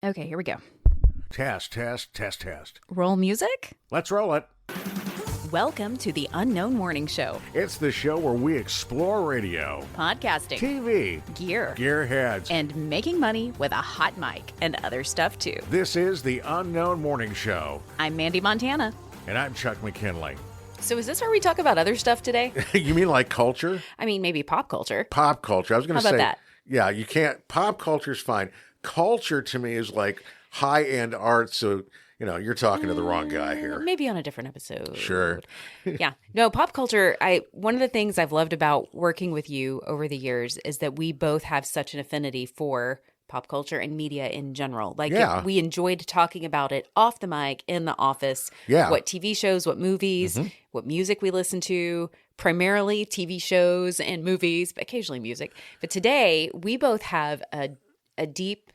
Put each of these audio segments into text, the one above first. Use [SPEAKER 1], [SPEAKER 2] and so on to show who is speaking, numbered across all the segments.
[SPEAKER 1] Okay, here we go.
[SPEAKER 2] Test, test, test, test.
[SPEAKER 1] Roll music?
[SPEAKER 2] Let's roll it.
[SPEAKER 1] Welcome to the Unknown Morning Show.
[SPEAKER 2] It's the show where we explore radio,
[SPEAKER 1] Podcasting,
[SPEAKER 2] TV,
[SPEAKER 1] gear,
[SPEAKER 2] gearheads,
[SPEAKER 1] and making money with a hot mic and other stuff too.
[SPEAKER 2] This is the Unknown Morning Show.
[SPEAKER 1] I'm Mandee Montana.
[SPEAKER 2] And I'm Chuck McKinley.
[SPEAKER 1] So is this where we talk about other stuff today?
[SPEAKER 2] You mean like culture?
[SPEAKER 1] I mean, maybe pop culture.
[SPEAKER 2] Pop culture. I was going to
[SPEAKER 1] How
[SPEAKER 2] say.
[SPEAKER 1] about that?
[SPEAKER 2] Yeah, you can't. Pop culture's fine. Culture to me is like high-end art. So, you're talking to the wrong guy here.
[SPEAKER 1] Maybe on a different episode.
[SPEAKER 2] Sure.
[SPEAKER 1] Yeah. No, pop culture, one of the things I've loved about working with you over the years is that we both have such an affinity for pop culture and media in general. We enjoyed talking about it off the mic, in the office.
[SPEAKER 2] Yeah.
[SPEAKER 1] What TV shows, what movies, what music we listen to, primarily TV shows and movies, but occasionally music. But today, we both have a deep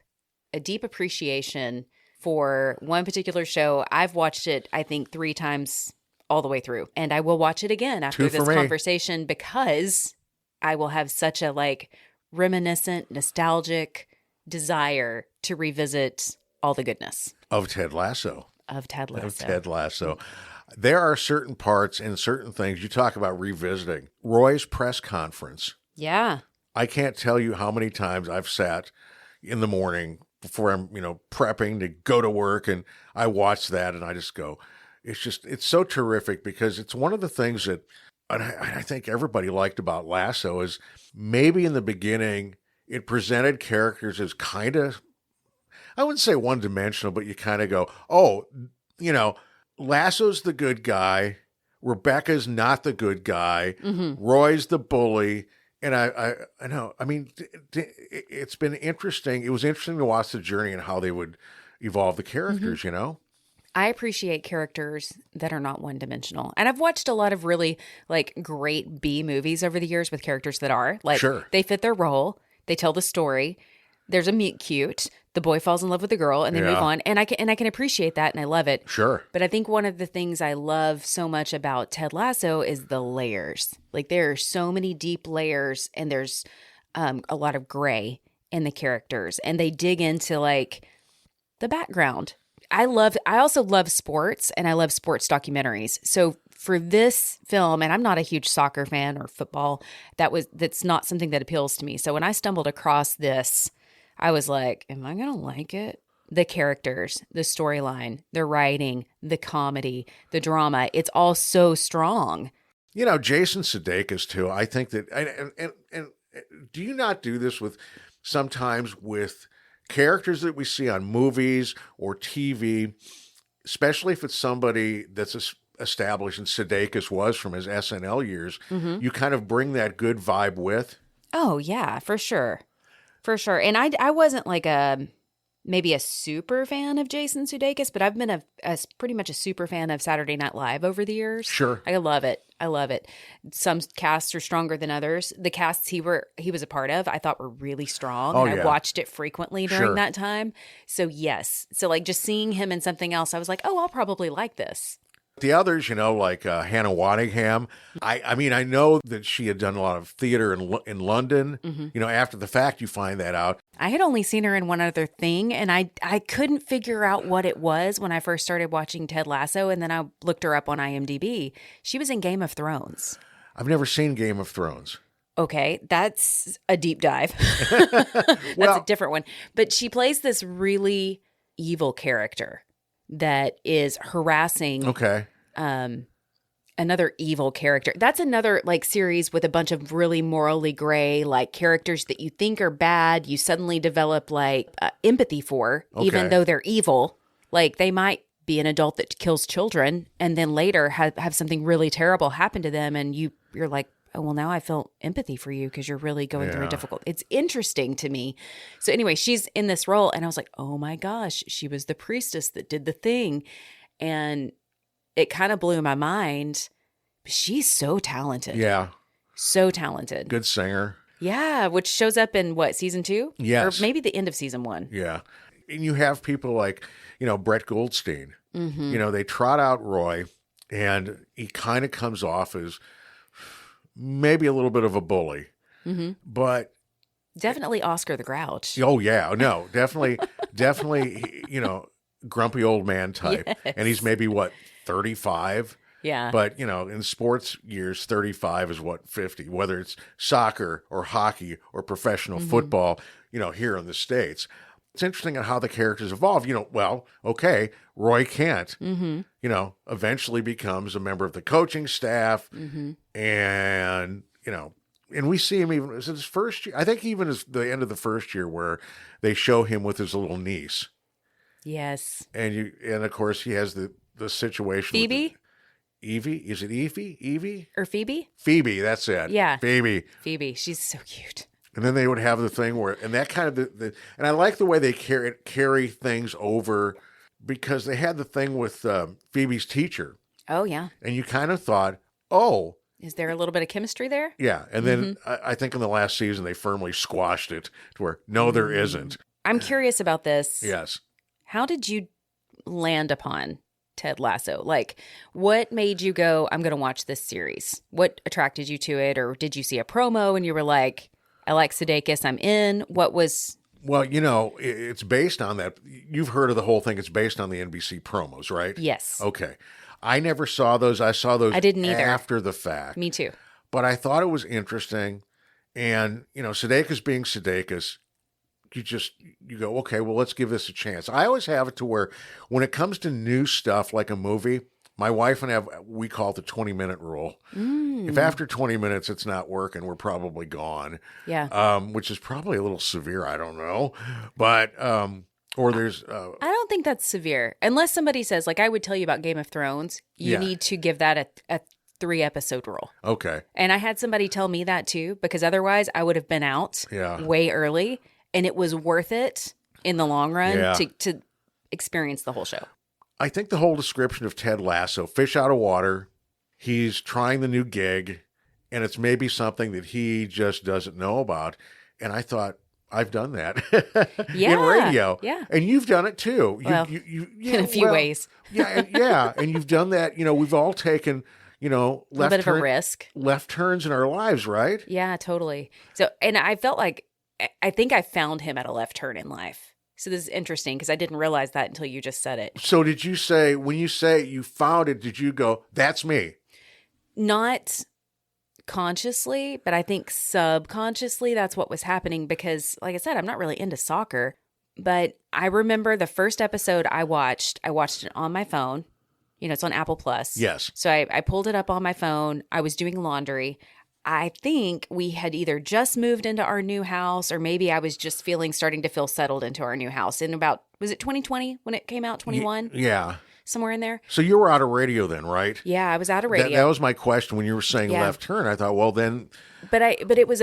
[SPEAKER 1] appreciation for one particular show. I've watched it, I think, 3 times all the way through. And I will watch it again after this conversation because I will have such a reminiscent, nostalgic desire to revisit all the goodness.
[SPEAKER 2] Of Ted Lasso.
[SPEAKER 1] Of Ted
[SPEAKER 2] Lasso. There are certain parts and certain things you talk about revisiting. Roy's press conference.
[SPEAKER 1] Yeah.
[SPEAKER 2] I can't tell you how many times I've sat in the morning before I'm, prepping to go to work, and I watch that and I just go, it's so terrific because it's one of the things that I think everybody liked about Lasso is maybe in the beginning it presented characters as kind of, I wouldn't say one-dimensional, but you kind of go, oh, Lasso's the good guy, Rebecca's not the good guy, Roy's the bully. And I know, I mean, it's been interesting. It was interesting to watch the journey and how they would evolve the characters,
[SPEAKER 1] I appreciate characters that are not one-dimensional. And I've watched a lot of really, great B movies over the years with characters that are.
[SPEAKER 2] Sure.
[SPEAKER 1] They fit their role. They tell the story. There's a meet cute. The boy falls in love with the girl and they move on. And I can appreciate that and I love it.
[SPEAKER 2] Sure.
[SPEAKER 1] But I think one of the things I love so much about Ted Lasso is the layers. There are so many deep layers and there's a lot of gray in the characters. And they dig into the background. I also love sports and I love sports documentaries. So for this film, and I'm not a huge soccer fan or football, that's not something that appeals to me. So when I stumbled across this, I was like, am I going to like it? The characters, the storyline, the writing, the comedy, the drama, it's all so strong.
[SPEAKER 2] Jason Sudeikis too. I think that, and do you not do this sometimes with characters that we see on movies or TV, especially if it's somebody that's established, and Sudeikis was from his SNL years, you kind of bring that good vibe with? Oh,
[SPEAKER 1] yeah, for sure. For sure. And I wasn't maybe a super fan of Jason Sudeikis, but I've been a pretty much a super fan of Saturday Night Live over the years.
[SPEAKER 2] Sure.
[SPEAKER 1] I love it. Some casts are stronger than others. The casts he was a part of, I thought were really strong.
[SPEAKER 2] Oh,
[SPEAKER 1] and
[SPEAKER 2] yeah.
[SPEAKER 1] I watched it frequently during that time. So yes. So just seeing him in something else, I was like, oh, I'll probably like this.
[SPEAKER 2] The others, like Hannah Waddingham, I mean, I know that she had done a lot of theater in London. After the fact, you find that out.
[SPEAKER 1] I had only seen her in one other thing, and I couldn't figure out what it was when I first started watching Ted Lasso, and then I looked her up on IMDb. She was in Game of Thrones.
[SPEAKER 2] I've never seen Game of Thrones.
[SPEAKER 1] Okay, that's a deep dive. That's a different one. But she plays this really evil character that is harassing another evil character. That's another series with a bunch of really morally gray characters that you think are bad. You suddenly develop empathy for, even though they're evil. They might be an adult that kills children and then later have something really terrible happen to them. And you're like, oh, well, now I feel empathy for you because you're really going through a difficult. It's interesting to me. So anyway, she's in this role and I was like, oh my gosh, she was the priestess that did the thing. And it kind of blew my mind. She's so talented.
[SPEAKER 2] Yeah.
[SPEAKER 1] So talented.
[SPEAKER 2] Good singer.
[SPEAKER 1] Yeah, which shows up in Season 2?
[SPEAKER 2] Yes.
[SPEAKER 1] Or maybe the end of Season 1.
[SPEAKER 2] Yeah. And you have people like, Brett Goldstein. They trot out Roy and he kind of comes off as maybe a little bit of a bully, but
[SPEAKER 1] Definitely Oscar the Grouch.
[SPEAKER 2] Oh, yeah. No, definitely. definitely, grumpy old man type.
[SPEAKER 1] Yes.
[SPEAKER 2] And he's maybe, what, 35?
[SPEAKER 1] Yeah.
[SPEAKER 2] But, in sports years, 35 is what, 50, whether it's soccer or hockey or professional football, here in the States. It's interesting on how the characters evolve. Okay, Roy Kent, eventually becomes a member of the coaching staff. And, and we see him even as his first year. I think even as the end of the first year where they show him with his little niece.
[SPEAKER 1] Yes.
[SPEAKER 2] And of course he has the situation.
[SPEAKER 1] Phoebe?
[SPEAKER 2] Evie? Is it Evie? Evie?
[SPEAKER 1] Or Phoebe?
[SPEAKER 2] Phoebe, that's it.
[SPEAKER 1] Yeah.
[SPEAKER 2] Phoebe.
[SPEAKER 1] She's so cute.
[SPEAKER 2] And then they would have the thing where, and that kind of and I like the way they carry things over, because they had the thing with Phoebe's teacher.
[SPEAKER 1] Oh, yeah.
[SPEAKER 2] And you kind of thought, oh.
[SPEAKER 1] Is there a little bit of chemistry there?
[SPEAKER 2] Yeah. And then I think in the last season, they firmly squashed it to where, no, there isn't.
[SPEAKER 1] I'm curious about this.
[SPEAKER 2] Yes.
[SPEAKER 1] How did you land upon Ted Lasso? Like, what made you go, I'm going to watch this series? What attracted you to it? Or did you see a promo and you were like, I like Sudeikis, I'm in? What was...
[SPEAKER 2] Well, it's based on that. You've heard of the whole thing. It's based on the NBC promos, right?
[SPEAKER 1] Yes.
[SPEAKER 2] Okay. I never saw those. I saw those
[SPEAKER 1] I didn't either.
[SPEAKER 2] After the fact.
[SPEAKER 1] Me too.
[SPEAKER 2] But I thought it was interesting. And, Sudeikis being Sudeikis, you go, okay, well, let's give this a chance. I always have it to where when it comes to new stuff like a movie, my wife and we call it the 20-minute rule. If after 20 minutes it's not working, we're probably gone.
[SPEAKER 1] Yeah.
[SPEAKER 2] Which is probably a little severe. I don't know. But, or there's...
[SPEAKER 1] I don't think that's severe. Unless somebody says, like I would tell you about Game of Thrones, you need to give that a 3-episode rule.
[SPEAKER 2] Okay.
[SPEAKER 1] And I had somebody tell me that too, because otherwise I would have been out way early, and it was worth it in the long run to experience the whole show.
[SPEAKER 2] I think the whole description of Ted Lasso, fish out of water, he's trying the new gig, and it's maybe something that he just doesn't know about. And I thought, I've done that in radio.
[SPEAKER 1] Yeah.
[SPEAKER 2] And you've done it too.
[SPEAKER 1] In a few ways.
[SPEAKER 2] Yeah. And you've done that. We've all taken,
[SPEAKER 1] a little bit of a risk.
[SPEAKER 2] Left turns in our lives, right?
[SPEAKER 1] Yeah, totally. So, and I felt like, I think I found him at a left turn in life. So this is interesting because I didn't realize that until you just said it.
[SPEAKER 2] So did you say, when you say you found it, did you go, that's me?
[SPEAKER 1] Not consciously, but I think subconsciously that's what was happening because, like I said, I'm not really into soccer. But I remember the first episode I watched it on my phone. It's on Apple Plus.
[SPEAKER 2] Yes.
[SPEAKER 1] So I pulled it up on my phone. I was doing laundry. I think we had either just moved into our new house or maybe I was just starting to feel settled into our new house in about, was it 2020 when it came out, 21?
[SPEAKER 2] Yeah.
[SPEAKER 1] Somewhere in there.
[SPEAKER 2] So you were out of radio then, right?
[SPEAKER 1] Yeah, I was out of radio.
[SPEAKER 2] That was my question when you were saying left turn. I thought, well, then.
[SPEAKER 1] But it was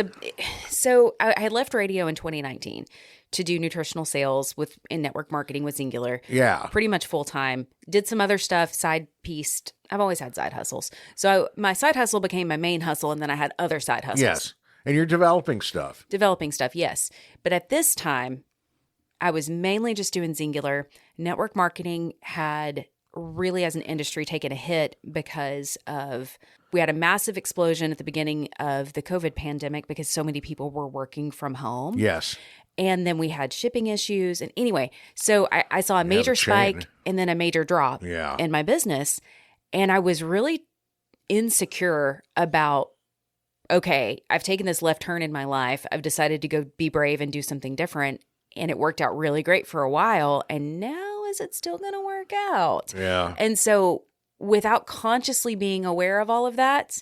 [SPEAKER 1] so I had left radio in 2019 to do nutritional sales in network marketing with Singular.
[SPEAKER 2] Yeah.
[SPEAKER 1] Pretty much full time. Did some other stuff, side pieced. I've always had side hustles. So my side hustle became my main hustle, and then I had other side hustles.
[SPEAKER 2] Yes. And you're developing stuff.
[SPEAKER 1] Yes. But at this time, I was mainly just doing Singular. Network marketing had really, as an industry, taken a hit because we had a massive explosion at the beginning of the COVID pandemic because so many people were working from home.
[SPEAKER 2] Yes.
[SPEAKER 1] And then we had shipping issues. And anyway, so I saw a major spike and then a major drop in my business. And I was really insecure about, okay, I've taken this left turn in my life. I've decided to go be brave and do something different. And it worked out really great for a while. And now is it still going to work out?
[SPEAKER 2] Yeah.
[SPEAKER 1] And so without consciously being aware of all of that,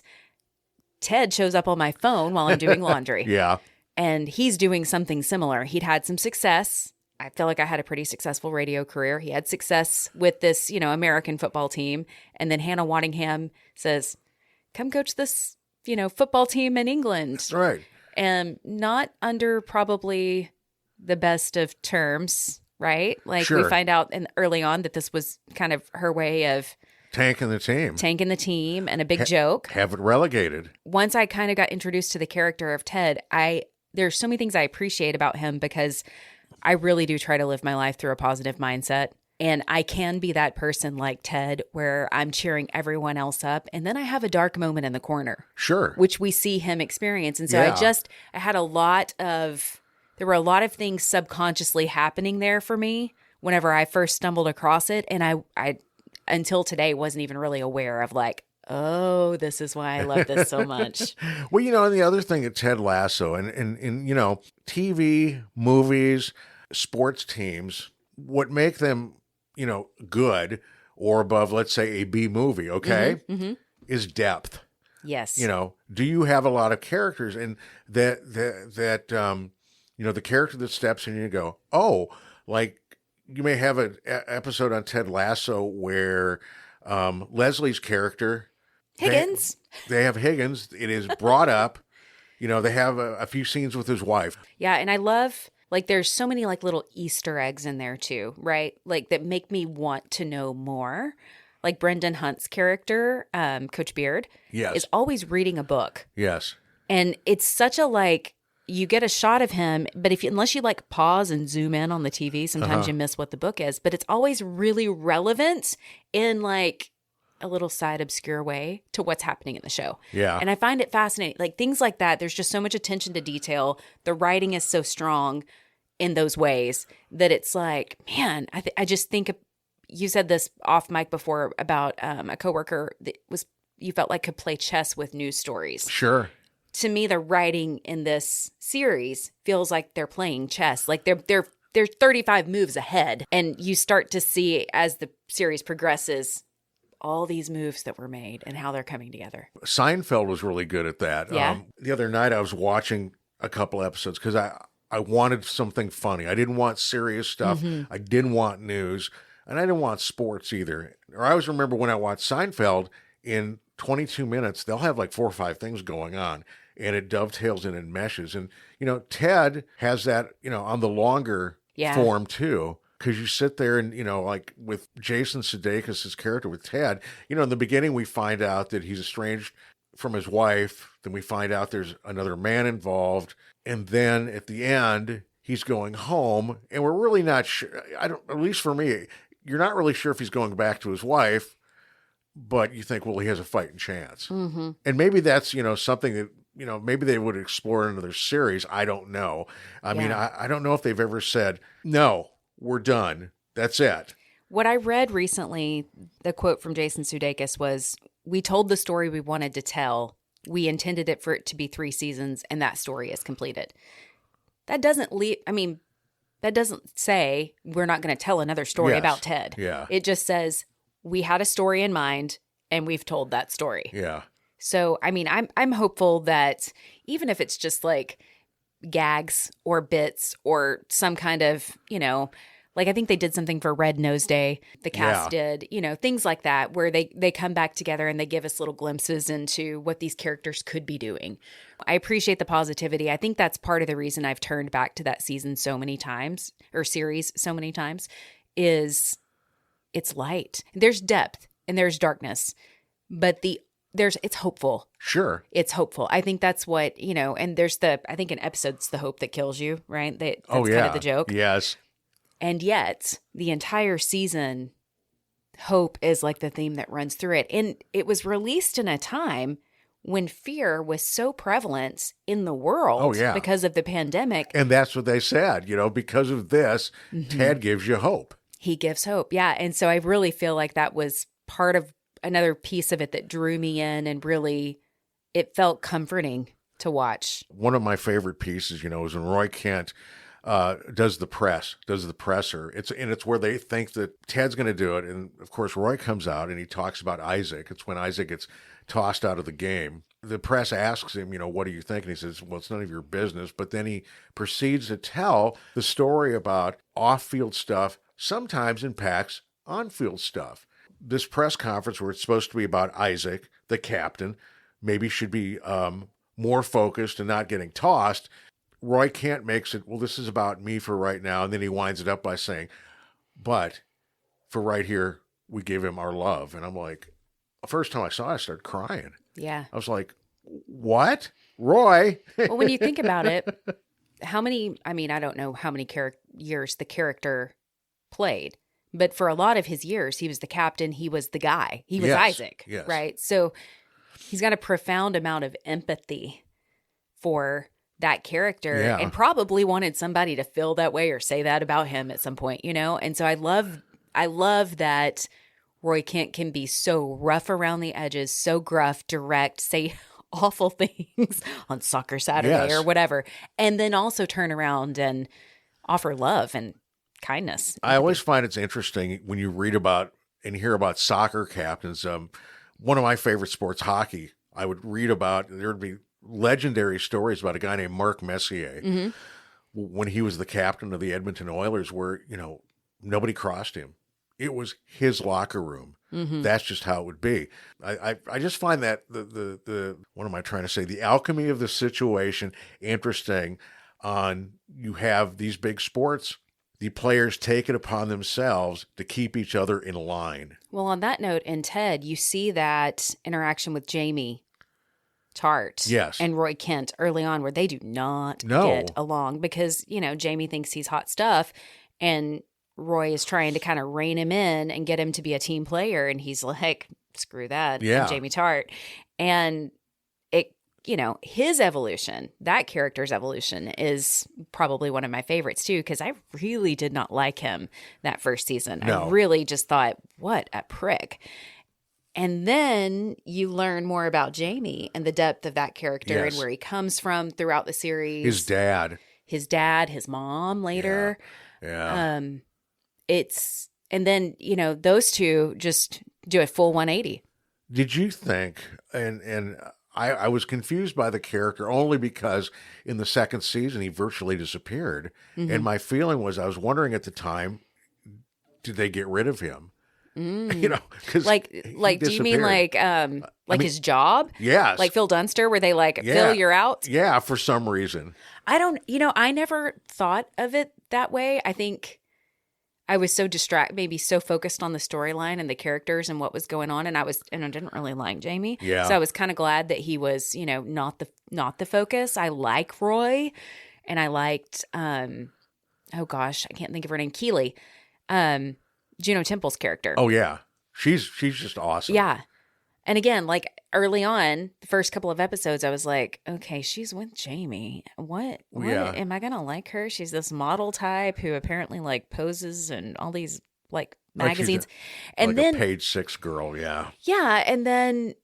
[SPEAKER 1] Ted shows up on my phone while I'm doing laundry.
[SPEAKER 2] Yeah.
[SPEAKER 1] And he's doing something similar. He'd had some success. I feel like I had a pretty successful radio career. He had success with this, American football team. And then Hannah Waddingham says, come coach this, football team in England.
[SPEAKER 2] Right.
[SPEAKER 1] And not under probably the best of terms, right? Like we find out early on that this was kind of her way of
[SPEAKER 2] tanking the team
[SPEAKER 1] and a big joke.
[SPEAKER 2] Have it relegated.
[SPEAKER 1] Once I kind of got introduced to the character of Ted, there's so many things I appreciate about him because I really do try to live my life through a positive mindset. And I can be that person like Ted where I'm cheering everyone else up. And then I have a dark moment in the corner.
[SPEAKER 2] Sure.
[SPEAKER 1] Which we see him experience. And so I had a lot of There were a lot of things subconsciously happening there for me whenever I first stumbled across it. And I until today, wasn't even really aware of like, oh, this is why I love this so much.
[SPEAKER 2] Well, and the other thing at Ted Lasso and TV, movies, sports teams, what make them, good or above, let's say, a B movie, okay, is depth.
[SPEAKER 1] Yes.
[SPEAKER 2] Do you have a lot of characters and that the character that steps in and you go, oh, like you may have an episode on Ted Lasso where Leslie's character,
[SPEAKER 1] Higgins.
[SPEAKER 2] They have Higgins. It is brought up. They have a few scenes with his wife.
[SPEAKER 1] Yeah, and I love, like, there's so many, like, little Easter eggs in there, too, right? Like, that make me want to know more. Like, Brendan Hunt's character, Coach Beard,
[SPEAKER 2] Yes.
[SPEAKER 1] is always reading a book.
[SPEAKER 2] Yes.
[SPEAKER 1] And it's such a, like, you get a shot of him, but unless you, like, pause and zoom in on the TV, sometimes you miss what the book is. But it's always really relevant in, like, a little side obscure way to what's happening in the show.
[SPEAKER 2] Yeah.
[SPEAKER 1] And I find it fascinating. Like things like that, there's just so much attention to detail. The writing is so strong in those ways that it's like, man, I just think you said this off mic before about a coworker that you felt like could play chess with news stories.
[SPEAKER 2] Sure.
[SPEAKER 1] To me, the writing in this series feels like they're playing chess. Like they're 35 moves ahead. And you start to see as the series progresses all these moves that were made and how they're coming together.
[SPEAKER 2] Seinfeld was really good at that.
[SPEAKER 1] Yeah.
[SPEAKER 2] The other night I was watching a couple episodes because I wanted something funny. I didn't want serious stuff. I didn't want news. And I didn't want sports either. Or I always remember when I watched Seinfeld, in 22 minutes, they'll have like 4 or 5 things going on. And it dovetails and it meshes. And, Ted has that, on the longer form too. Because you sit there and, like with Jason Sudeikis' character with Ted, in the beginning we find out that he's estranged from his wife. Then we find out there's another man involved. And then at the end, he's going home. And we're really not sure. At least for me, you're not really sure if he's going back to his wife. But you think, well, he has a fighting chance. Mm-hmm. And maybe that's, something that, maybe they would explore in another series. I don't know. I mean, I don't know if they've ever said, no, we're done. That's it.
[SPEAKER 1] What I read recently, the quote from Jason Sudeikis was, we told the story we wanted to tell. We intended it for it to be 3 seasons, and that story is completed. That doesn't that doesn't say we're not going to tell another story about Ted.
[SPEAKER 2] Yeah.
[SPEAKER 1] It just says we had a story in mind, and we've told that story.
[SPEAKER 2] Yeah.
[SPEAKER 1] So, I mean, I'm hopeful that even if it's just like gags or bits or some kind of, like I think they did something for Red Nose Day, the cast did, things like that, where they come back together and they give us little glimpses into what these characters could be doing. I appreciate the positivity. I think that's part of the reason I've turned back to that season so many times, or series so many times, is it's light. There's depth and there's darkness, but it's hopeful.
[SPEAKER 2] Sure.
[SPEAKER 1] It's hopeful. I think that's what, and there's I think an episode's the hope that kills you, right? That's kind of the joke.
[SPEAKER 2] Yes.
[SPEAKER 1] And yet the entire season, hope is like the theme that runs through it. And it was released in a time when fear was so prevalent in the world because of the pandemic.
[SPEAKER 2] And that's what they said, because of this, Ted gives you hope.
[SPEAKER 1] He gives hope. Yeah. And so I really feel like that was part of another piece of it that drew me in, and really it felt comforting to watch.
[SPEAKER 2] One of my favorite pieces, is when Roy Kent does the presser. It's where they think that Ted's going to do it. And of course, Roy comes out and he talks about Isaac. It's when Isaac gets tossed out of the game. The press asks him, what do you think? And he says, well, it's none of your business. But then he proceeds to tell the story about off-field stuff sometimes impacts on-field stuff. This press conference where it's supposed to be about Isaac, the captain, maybe should be more focused and not getting tossed. Roy Kent makes it, well, this is about me for right now. And then he winds it up by saying, but for right here, we give him our love. And I'm like, the first time I saw it, I started crying.
[SPEAKER 1] Yeah.
[SPEAKER 2] I was like, what? Roy?
[SPEAKER 1] Well, when you think about it, I don't know how many years the character played, but for a lot of his years, he was the captain. He was the guy. He was Isaac, right? So he's got a profound amount of empathy for that character
[SPEAKER 2] Yeah.
[SPEAKER 1] and probably wanted somebody to feel that way or say that about him at some point, you know? And so I love that Roy Kent can be so rough around the edges, so gruff, direct, say awful things on Soccer Saturday or whatever, and then also turn around and offer love and kindness.
[SPEAKER 2] I always find it's interesting when you read about and hear about soccer captains. One of my favorite sports, hockey, I would read about, there would be legendary stories about a guy named Mark Messier when he was the captain of the Edmonton Oilers, where, you know, nobody crossed him. It was his locker room. That's just how it would be. I just find that the what am I trying to say? The alchemy of the situation interesting. You have these big sports, the players take it upon themselves to keep each other in line.
[SPEAKER 1] Well, on that note, in Ted, you see that interaction with Jamie Tart and Roy Kent early on where they do not get along because, you know, Jamie thinks he's hot stuff and Roy is trying to kind of rein him in and get him to be a team player. And he's like, screw that.
[SPEAKER 2] Yeah.
[SPEAKER 1] I'm Jamie Tart. And it, you know, his evolution, that character's evolution is probably one of my favorites too, because I really did not like him that first season.
[SPEAKER 2] No.
[SPEAKER 1] I really just thought, what a prick. And then you learn more about Jamie and the depth of that character and where he comes from throughout the series.
[SPEAKER 2] His dad,
[SPEAKER 1] his mom later.
[SPEAKER 2] Yeah.
[SPEAKER 1] And then, you know, those two just do a full 180.
[SPEAKER 2] Did you think, and I was confused by the character only because in the second season he virtually disappeared. And my feeling was, I was wondering at the time, did they get rid of him? You know, because
[SPEAKER 1] like, do you mean like his job?
[SPEAKER 2] Yes.
[SPEAKER 1] Like Phil Dunster, where they like, Phil, you're out?
[SPEAKER 2] Yeah, for some reason.
[SPEAKER 1] I never thought of it that way. I think I was so maybe so focused on the storyline and the characters and what was going on. And I didn't really like Jamie.
[SPEAKER 2] Yeah.
[SPEAKER 1] So I was kind of glad that he was, you know, not the focus. I like Roy and I liked, oh gosh, I can't think of her name. Keeley, Juno Temple's character.
[SPEAKER 2] Oh yeah. She's just awesome.
[SPEAKER 1] Yeah. And again, like early on, the first couple of episodes, I was like, okay, she's with Jamie. What am I going to like her? She's this model type who apparently like poses and all these like magazines.
[SPEAKER 2] And then a Page 6 girl. Yeah.
[SPEAKER 1] Yeah. And then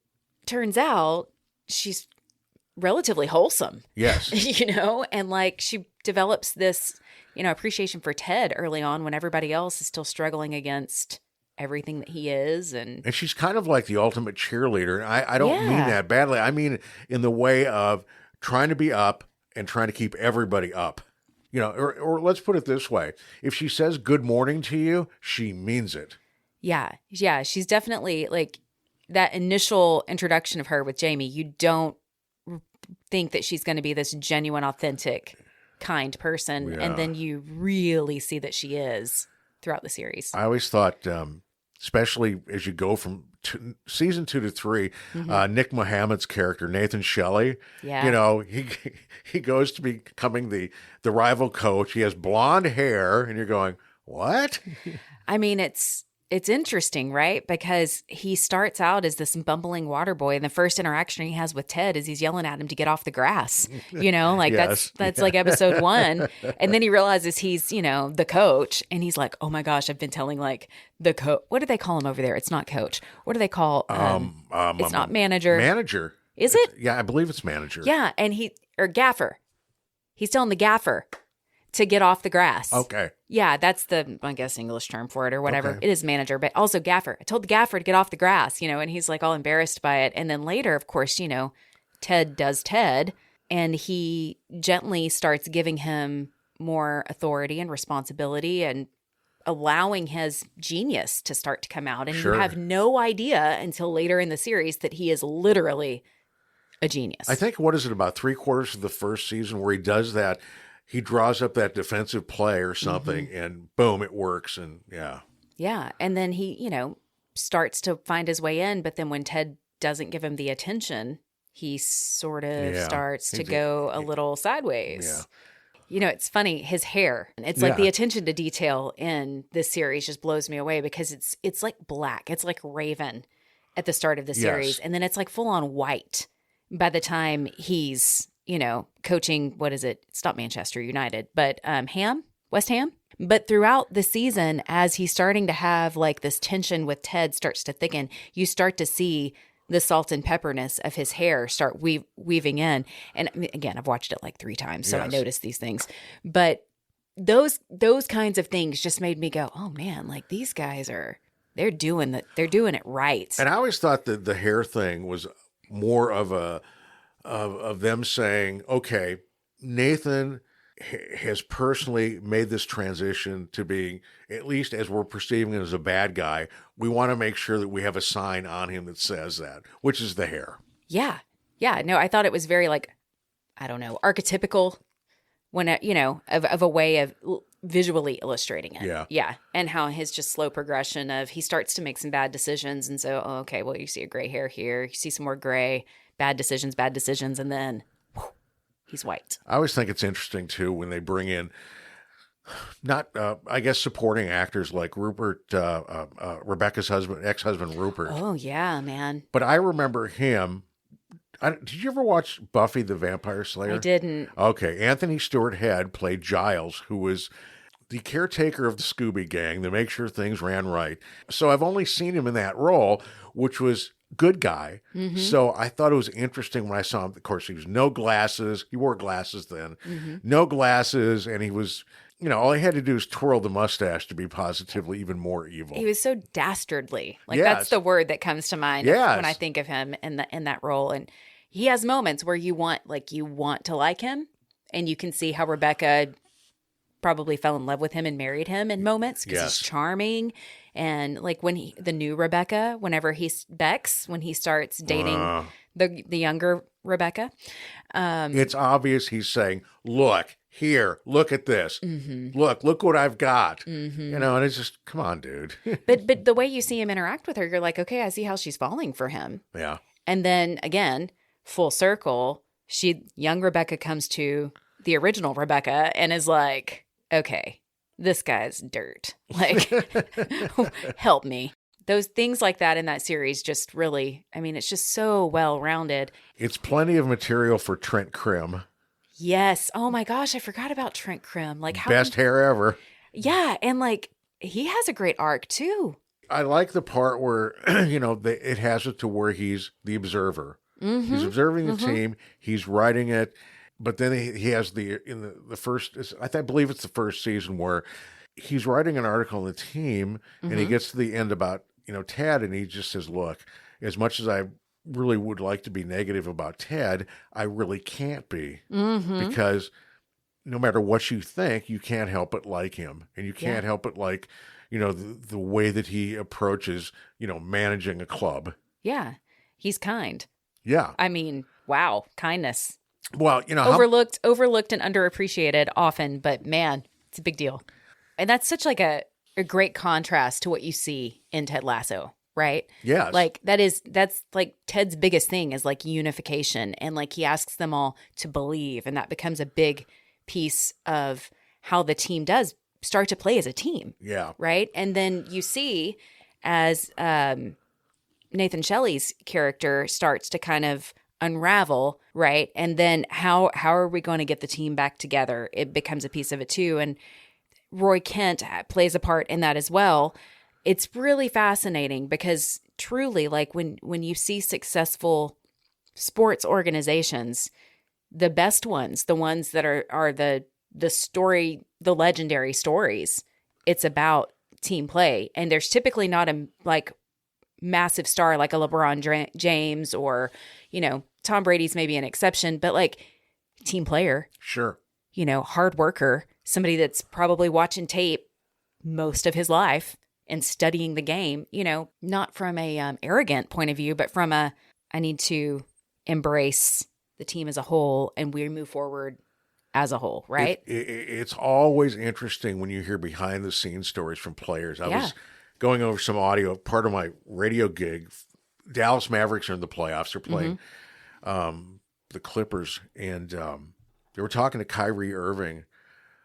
[SPEAKER 1] turns out she's relatively wholesome.
[SPEAKER 2] Yes.
[SPEAKER 1] You know, and like she develops this, you know, appreciation for Ted early on when everybody else is still struggling against everything that he is. And
[SPEAKER 2] she's kind of like the ultimate cheerleader. I don't mean that badly. I mean in the way of trying to be up and trying to keep everybody up. You know, or let's put it this way. If she says good morning to you, she means it.
[SPEAKER 1] Yeah. Yeah. She's definitely like that initial introduction of her with Jamie. You don't think that she's going to be this genuine, authentic, kind person.
[SPEAKER 2] Yeah.
[SPEAKER 1] And then you really see that she is throughout the series.
[SPEAKER 2] I always thought, especially as you go from season 2 to 3, Nick Mohammad's character, Nathan Shelley, you know, he goes to becoming the rival coach. He has blonde hair, and you're going, what?
[SPEAKER 1] I mean, it's interesting, right? Because he starts out as this bumbling water boy, and the first interaction he has with Ted is he's yelling at him to get off the grass. You know, like that's like episode 1. And then he realizes he's, you know, the coach, and he's like, oh my gosh, I've been telling like the coach. What do they call him over there? It's not coach. What do they call? It's not manager.
[SPEAKER 2] Manager.
[SPEAKER 1] Is it?
[SPEAKER 2] Yeah, I believe it's manager.
[SPEAKER 1] Yeah, and gaffer. He's telling the gaffer to get off the grass.
[SPEAKER 2] Okay.
[SPEAKER 1] Yeah, that's the, I guess, English term for it or whatever.
[SPEAKER 2] Okay.
[SPEAKER 1] It is manager, but also gaffer. I told the gaffer to get off the grass, you know, and he's like all embarrassed by it. And then later, of course, you know, Ted does Ted, and he gently starts giving him more authority and responsibility and allowing his genius to start to come out. And you have no idea until later in the series that he is literally a genius.
[SPEAKER 2] I think, what is it, about 3/4 of the first season where he does that? He draws up that defensive play or something, and boom, it works. And
[SPEAKER 1] yeah. And then he, you know, starts to find his way in. But then when Ted doesn't give him the attention, he sort of starts to go a little sideways.
[SPEAKER 2] Yeah.
[SPEAKER 1] You know, it's funny, his hair. It's like the attention to detail in this series just blows me away because it's like black. It's like raven at the start of the series. And then it's like full on white by the time he's coaching, what is it? It's not Manchester United, but West Ham. But throughout the season, as he's starting to have like this tension with Ted starts to thicken, you start to see the salt and pepperness of his hair start weaving in. And I mean, again, I've watched it like 3 times, so I noticed these things. But those kinds of things just made me go, oh man, like these guys they're doing it right.
[SPEAKER 2] And I always thought that the hair thing was more of them saying, okay, Nathan has personally made this transition to being, at least as we're perceiving it, as a bad guy. We want to make sure that we have a sign on him that says that, which is the hair.
[SPEAKER 1] Yeah. Yeah. No, I thought it was very like, I don't know, archetypical when, of a way of visually illustrating it.
[SPEAKER 2] Yeah.
[SPEAKER 1] Yeah. And how his just slow progression of he starts to make some bad decisions. And so, okay, well, you see a gray hair here. You see some more gray, bad decisions. And then he's white.
[SPEAKER 2] I always think it's interesting, too, when they bring in not, I guess, supporting actors like Rupert, Rebecca's ex-husband Rupert.
[SPEAKER 1] Oh, yeah, man.
[SPEAKER 2] But I remember him. Did you ever watch Buffy the Vampire Slayer?
[SPEAKER 1] I didn't.
[SPEAKER 2] Okay. Anthony Stewart Head played Giles, who was the caretaker of the Scooby Gang to make sure things ran right. So I've only seen him in that role, which was good guy. Mm-hmm. So I thought it was interesting when I saw him. Of course, he was no glasses. He wore glasses then. Mm-hmm. No glasses. And he was, all he had to do was twirl the mustache to be positively even more evil.
[SPEAKER 1] He was so dastardly. Like that's the word that comes to mind when I think of him in that role. And he has moments where you want to like him, and you can see how Rebecca probably fell in love with him and married him in moments because he's charming. And like when the new Rebecca, whenever when he starts dating the younger Rebecca,
[SPEAKER 2] it's obvious he's saying, look here, look at this. Mm-hmm. Look what I've got. Mm-hmm. And it's just, come on, dude.
[SPEAKER 1] but the way you see him interact with her, you're like, okay, I see how she's falling for him.
[SPEAKER 2] Yeah.
[SPEAKER 1] And then again, full circle, young Rebecca comes to the original Rebecca and is like, okay, this guy's dirt. Like, help me. Those things like that in that series just really, it's just so well-rounded.
[SPEAKER 2] It's plenty of material for Trent Krim.
[SPEAKER 1] Yes. Oh my gosh, I forgot about Trent Krim. Like
[SPEAKER 2] best hair ever.
[SPEAKER 1] Yeah, and like he has a great arc too.
[SPEAKER 2] I like the part where, it has it to where he's the observer. Mm-hmm. He's observing the team. He's writing it. But then he has in the first, I believe it's the first season where he's writing an article on the team and he gets to the end about, Ted, and he just says, look, as much as I really would like to be negative about Ted, I really can't be because no matter what you think, you can't help but like him, and you can't help but like, the way that he approaches, managing a club.
[SPEAKER 1] Yeah. He's kind.
[SPEAKER 2] Yeah.
[SPEAKER 1] Wow. Kindness.
[SPEAKER 2] Well,
[SPEAKER 1] overlooked and underappreciated often, but man, it's a big deal. And that's such like a great contrast to what you see in Ted Lasso, right?
[SPEAKER 2] Yes.
[SPEAKER 1] Like that's like Ted's biggest thing is like unification, and like he asks them all to believe, and that becomes a big piece of how the team does start to play as a team.
[SPEAKER 2] Yeah.
[SPEAKER 1] Right? And then you see as Nathan Shelley's character starts to kind of unravel, right? And then how are we going to get the team back together? It becomes a piece of it too. And Roy Kent plays a part in that as well. It's really fascinating because truly, like when you see successful sports organizations, the best ones, the ones that are the story, the legendary stories, it's about team play. And there's typically not a like massive star like a LeBron James or, Tom Brady's maybe an exception, but like team player.
[SPEAKER 2] Sure.
[SPEAKER 1] Hard worker, somebody that's probably watching tape most of his life and studying the game, not from a arrogant point of view, but from I need to embrace the team as a whole and we move forward as a whole, right?
[SPEAKER 2] It's always interesting when you hear behind the scenes stories from players. I was going over some audio, part of my radio gig. Dallas Mavericks are in the playoffs. They're playing the Clippers, and they were talking to Kyrie Irving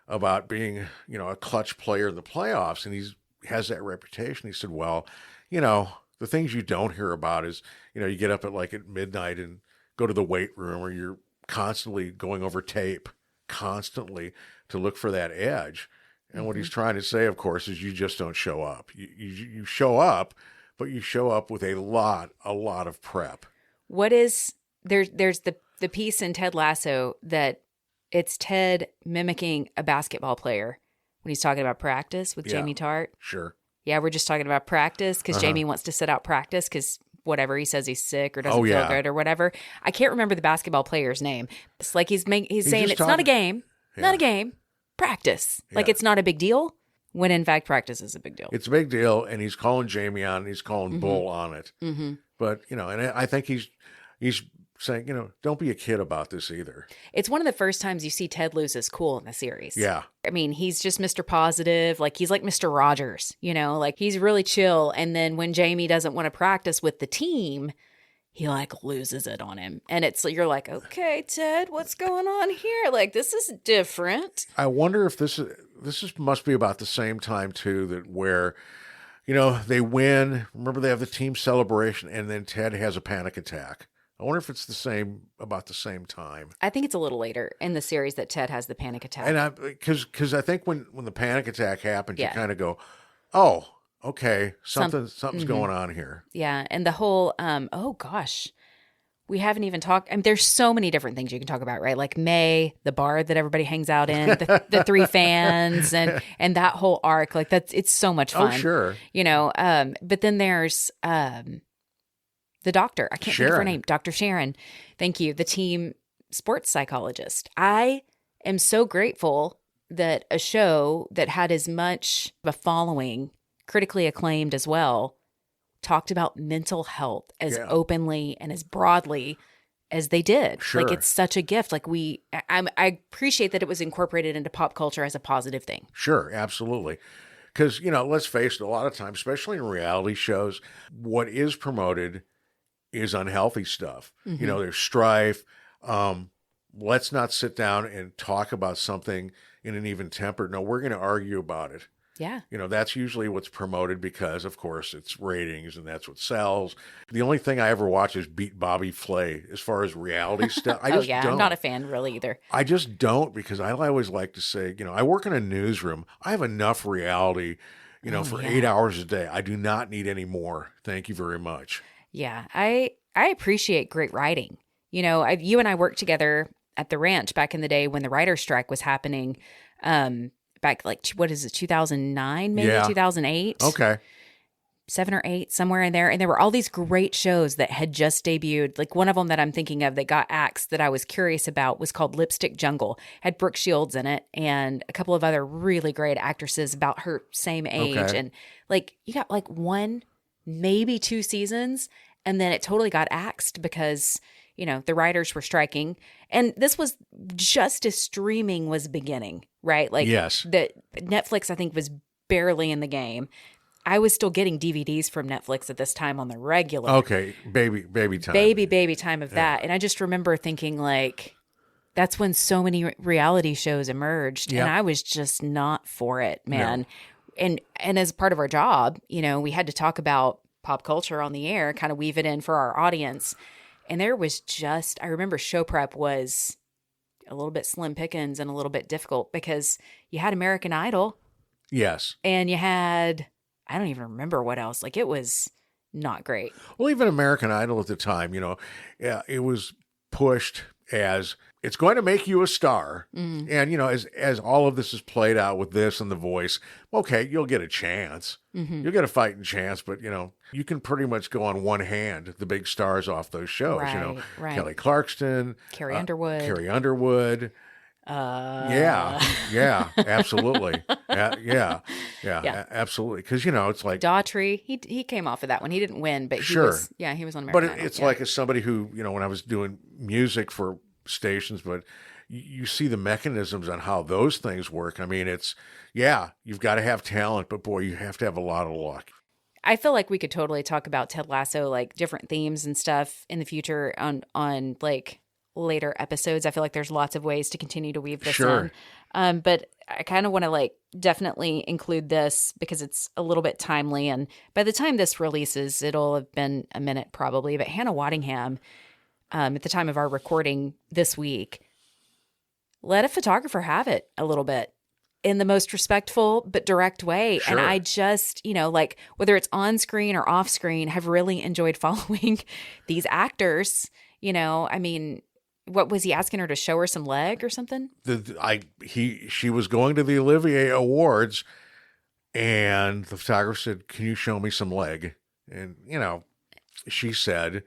[SPEAKER 2] about being, a clutch player in the playoffs, and he has that reputation. He said, well, the things you don't hear about is, you get up at midnight and go to the weight room, or you're constantly going over tape, constantly to look for that edge. And what he's trying to say, of course, is you just don't show up. You show up, but you show up with a lot of prep.
[SPEAKER 1] What is there's the piece in Ted Lasso that it's Ted mimicking a basketball player when he's talking about practice with Jamie Tart.
[SPEAKER 2] Sure.
[SPEAKER 1] Yeah, we're just talking about practice because Jamie wants to sit out practice because whatever, he says he's sick or doesn't feel good or whatever. I can't remember the basketball player's name. It's like he's saying it's not a game, not a game, practice. Like it's not a big deal when in fact practice is a big deal.
[SPEAKER 2] It's a big deal, and he's calling Jamie on, and he's calling Bull on it. But, and I think he's saying, don't be a kid about this either.
[SPEAKER 1] It's one of the first times you see Ted lose his cool in the series.
[SPEAKER 2] Yeah.
[SPEAKER 1] I mean, he's just Mr. Positive. Like, he's like Mr. Rogers, like he's really chill. And then when Jamie doesn't want to practice with the team, he like loses it on him. And you're like, okay, Ted, what's going on here? Like, this is different.
[SPEAKER 2] I wonder if this must be about the same time too, that where, they win. Remember, they have the team celebration, and then Ted has a panic attack. I wonder if it's about the same time.
[SPEAKER 1] I think it's a little later in the series that Ted has the panic attack.
[SPEAKER 2] And because I think when the panic attack happens, you kind of go, oh, okay, something's going on here.
[SPEAKER 1] Yeah, and the whole, oh gosh, we haven't even talked. I mean, there's so many different things you can talk about, right? Like May, the bar that everybody hangs out in, the three fans, and that whole arc. Like it's so much fun.
[SPEAKER 2] Oh, sure.
[SPEAKER 1] But then there's the doctor. I can't think of her name. Dr. Sharon. Thank you. The team sports psychologist. I am so grateful that a show that had as much of a following, critically acclaimed as well, talked about mental health as openly and as broadly as they did.
[SPEAKER 2] Sure.
[SPEAKER 1] Like, it's such a gift. Like, I appreciate that it was incorporated into pop culture as a positive thing.
[SPEAKER 2] Sure, absolutely. Because, let's face it, a lot of times, especially in reality shows, what is promoted is unhealthy stuff. There's strife. Let's not sit down and talk about something in an even temper. No, we're going to argue about it.
[SPEAKER 1] Yeah.
[SPEAKER 2] That's usually what's promoted because, of course, it's ratings and that's what sells. The only thing I ever watch is Beat Bobby Flay as far as reality stuff. I just don't.
[SPEAKER 1] I'm not a fan really either.
[SPEAKER 2] I just don't, because I always like to say, I work in a newsroom. I have enough reality, for 8 hours a day. I do not need any more. Thank you very much.
[SPEAKER 1] Yeah, I appreciate great writing. You and I worked together at the ranch back in the day when the writer's strike was happening. Back like, what is it, 2009, maybe 2008?
[SPEAKER 2] Okay.
[SPEAKER 1] 7 or 8, somewhere in there. And there were all these great shows that had just debuted. Like, one of them that I'm thinking of that got axed that I was curious about was called Lipstick Jungle. Had Brooke Shields in it and a couple of other really great actresses about her same age.
[SPEAKER 2] Okay.
[SPEAKER 1] And like, you got like 1, maybe 2 seasons, and then it totally got axed because, the writers were striking. And this was just as streaming was beginning, right? Like,
[SPEAKER 2] yes.
[SPEAKER 1] The Netflix, I think, was barely in the game. I was still getting DVDs from Netflix at this time on the regular.
[SPEAKER 2] Okay, baby time.
[SPEAKER 1] Baby time of that. And I just remember thinking, like, that's when so many reality shows emerged.
[SPEAKER 2] Yep.
[SPEAKER 1] And I was just not for it, man.
[SPEAKER 2] No.
[SPEAKER 1] And as part of our job, we had to talk about pop culture on the air, kind of weave it in for our audience. And there was I remember show prep was a little bit slim pickings and a little bit difficult because you had American Idol.
[SPEAKER 2] Yes.
[SPEAKER 1] And you had, I don't even remember what else. Like, it was not great.
[SPEAKER 2] Well, even American Idol at the time, it was pushed as it's going to make you a star. And, as all of this is played out with this and The Voice, okay, you'll get a chance. You'll get a fighting chance, but, you can pretty much go on one hand the big stars off those shows.
[SPEAKER 1] Right.
[SPEAKER 2] Kelly Clarkson,
[SPEAKER 1] Carrie Underwood.
[SPEAKER 2] Yeah, absolutely. Absolutely. Because, it's like
[SPEAKER 1] Daughtry, he came off of that one. He didn't win, but he was on American
[SPEAKER 2] But
[SPEAKER 1] Idol.
[SPEAKER 2] it's like as somebody who, when I was doing music for stations, but you see the mechanisms on how those things work. I mean, you've got to have talent, but boy, you have to have a lot of luck.
[SPEAKER 1] I feel like we could totally talk about Ted Lasso, like different themes and stuff in the future on like later episodes. I feel like there's lots of ways to continue to weave this in. But I kind of want to like definitely include this because it's a little bit timely. And by the time this releases, it'll have been a minute probably. But Hannah Waddingham, at the time of our recording this week, let a photographer have it a little bit in the most respectful but direct way.
[SPEAKER 2] Sure.
[SPEAKER 1] And I just, like whether it's on screen or off screen, have really enjoyed following these actors. I mean, what was he asking her to show her some leg or something?
[SPEAKER 2] She was going to the Olivier Awards, and the photographer said, "Can you show me some leg?" And she said,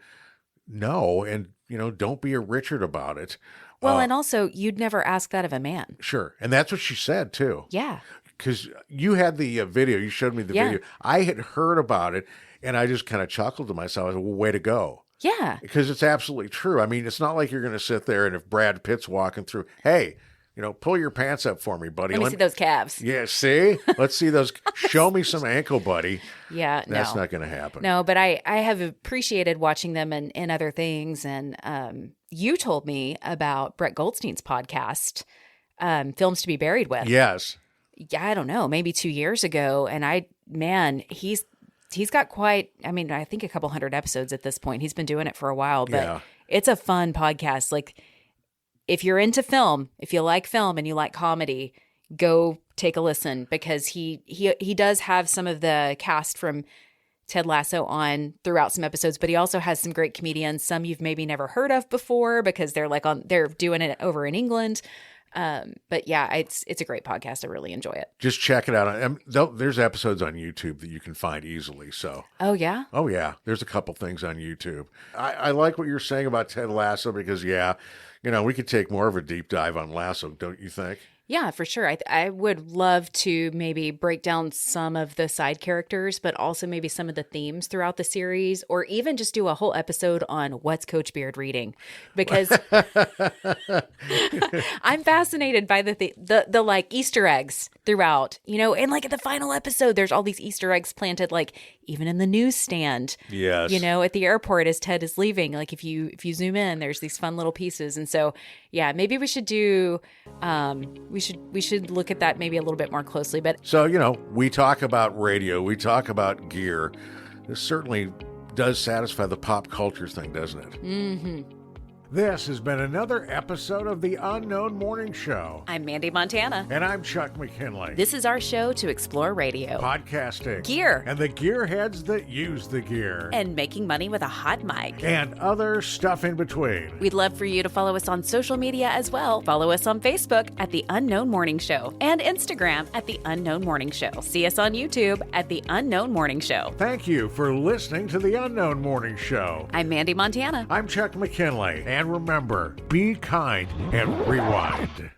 [SPEAKER 2] "No," and don't be a Richard about it.
[SPEAKER 1] Well, and also, you'd never ask that of a man.
[SPEAKER 2] Sure, and that's what she said too.
[SPEAKER 1] Yeah,
[SPEAKER 2] because you had the video, you showed me the video. I had heard about it, and I just kind of chuckled to myself. I said, "Well, way to go."
[SPEAKER 1] Yeah.
[SPEAKER 2] Because it's absolutely true. I mean, it's not like you're going to sit there and if Brad Pitt's walking through, hey, pull your pants up for me, buddy.
[SPEAKER 1] Let me see those calves.
[SPEAKER 2] Yeah, see? Let's see those. Show me some ankle, buddy.
[SPEAKER 1] Yeah,
[SPEAKER 2] That's not going to happen.
[SPEAKER 1] No, but I have appreciated watching them in other things. And you told me about Brett Goldstein's podcast, Films to be Buried With.
[SPEAKER 2] Yes.
[SPEAKER 1] Yeah, I don't know, maybe 2 years ago. And he's got quite, I think a couple hundred episodes at this point. He's been doing it for a while, but it's a fun podcast. Like, if you're into film, if you like film and you like comedy, go take a listen, because he does have some of the cast from Ted Lasso on throughout some episodes, but he also has some great comedians, some you've maybe never heard of before because they're doing it over in England. But yeah, it's a great podcast. I really enjoy it.
[SPEAKER 2] Just check it out. There's episodes on YouTube that you can find easily. So.
[SPEAKER 1] Oh yeah.
[SPEAKER 2] Oh yeah. There's a couple things on YouTube. I like what you're saying about Ted Lasso because we could take more of a deep dive on Lasso, don't you think?
[SPEAKER 1] Yeah, for sure. I would love to maybe break down some of the side characters, but also maybe some of the themes throughout the series, or even just do a whole episode on what's Coach Beard reading, because I'm fascinated by the like Easter eggs throughout, and like at the final episode, there's all these Easter eggs planted, like even in the newsstand,
[SPEAKER 2] yes,
[SPEAKER 1] at the airport as Ted is leaving. Like if you zoom in, there's these fun little pieces, and so yeah, maybe we should do. We should look at that maybe a little bit more closely. But
[SPEAKER 2] so, we talk about radio, we talk about gear. This certainly does satisfy the pop culture thing, doesn't it?
[SPEAKER 1] Mm-hmm.
[SPEAKER 2] This has been another episode of The Unknown Morning Show.
[SPEAKER 1] I'm Mandee Montana.
[SPEAKER 2] And I'm Chuck McKinley.
[SPEAKER 1] This is our show to explore radio,
[SPEAKER 2] podcasting,
[SPEAKER 1] gear,
[SPEAKER 2] and the gearheads that use the gear,
[SPEAKER 1] and making money with a hot mic,
[SPEAKER 2] and other stuff in between.
[SPEAKER 1] We'd love for you to follow us on social media as well. Follow us on Facebook at The Unknown Morning Show and Instagram at The Unknown Morning Show. See us on YouTube at The Unknown Morning Show.
[SPEAKER 2] Thank you for listening to The Unknown Morning Show.
[SPEAKER 1] I'm Mandee Montana.
[SPEAKER 2] I'm Chuck McKinley. And remember, be kind and rewind.